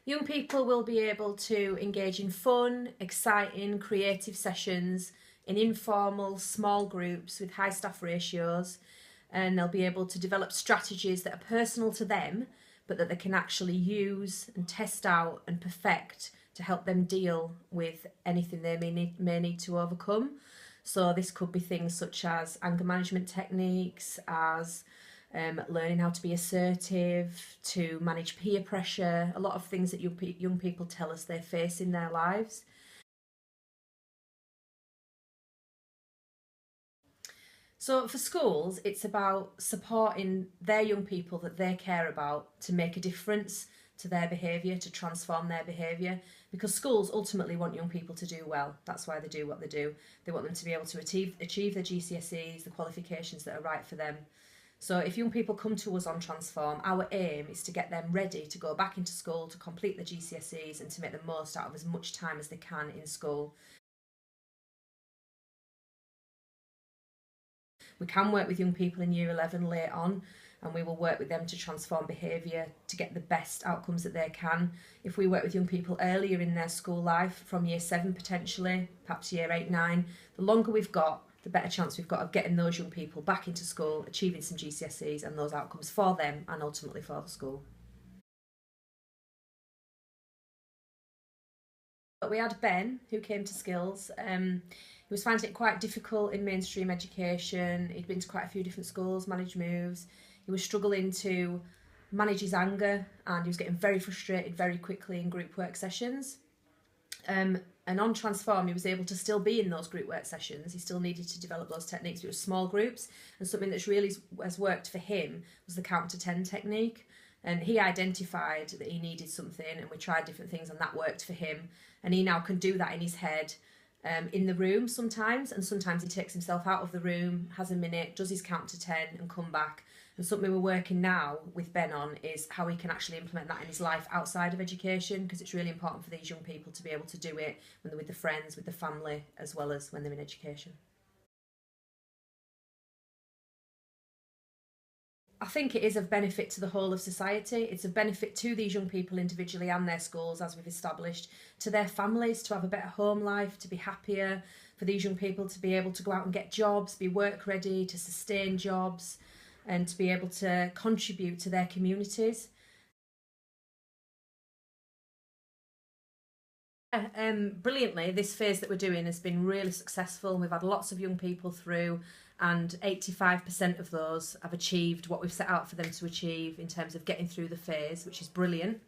Young people will be able to engage in fun, exciting, creative sessions in informal, small groups with high staff ratios, and they'll be able to develop strategies that are personal to them, but that they can actually use and test out and perfect to help them deal with anything they may need to overcome. So this could be things such as anger management techniques, as learning how to be assertive, to manage peer pressure, a lot of things that young people tell us they face in their lives. So for schools, it's about supporting their young people that they care about to make a difference to their behaviour, to transform their behaviour, because schools ultimately want young people to do well. That's why they do what they do. They want them to be able to achieve their GCSEs, the qualifications that are right for them. So if young people come to us on Transform, our aim is to get them ready to go back into school, to complete their GCSEs and to make the most out of as much time as they can in school. We can work with young people in Year 11 late on, and we will work with them to transform behaviour to get the best outcomes that they can. If we work with young people earlier in their school life, from Year 7 potentially, perhaps Year 8, 9, the longer we've got, the better chance we've got of getting those young people back into school, achieving some GCSEs and those outcomes for them and ultimately for the school. But we had Ben, who came to Skills. He was finding it quite difficult in mainstream education. He'd been to quite a few different schools, managed moves. He was struggling to manage his anger, and he was getting very frustrated very quickly in group work sessions. And on Transform, he was able to still be in those group work sessions. He still needed to develop those techniques, but it was small groups. And something that's really has worked for him was the count to 10 technique. And he identified that he needed something, and we tried different things, and that worked for him. And he now can do that in his head, in the room sometimes, and sometimes he takes himself out of the room, has a minute, does his count to 10 and come back. And something we're working now with Ben on is how he can actually implement that in his life outside of education, because it's really important for these young people to be able to do it when they're with the friends, with the family, as well as when they're in education. I think it is of benefit to the whole of society. It's of benefit to these young people individually and their schools, as we've established, to their families, to have a better home life, to be happier, for these young people to be able to go out and get jobs, be work ready, to sustain jobs, and to be able to contribute to their communities. Brilliantly, this phase that we're doing has been really successful. We've had lots of young people through, and 85% of those have achieved what we've set out for them to achieve in terms of getting through the phase, which is brilliant.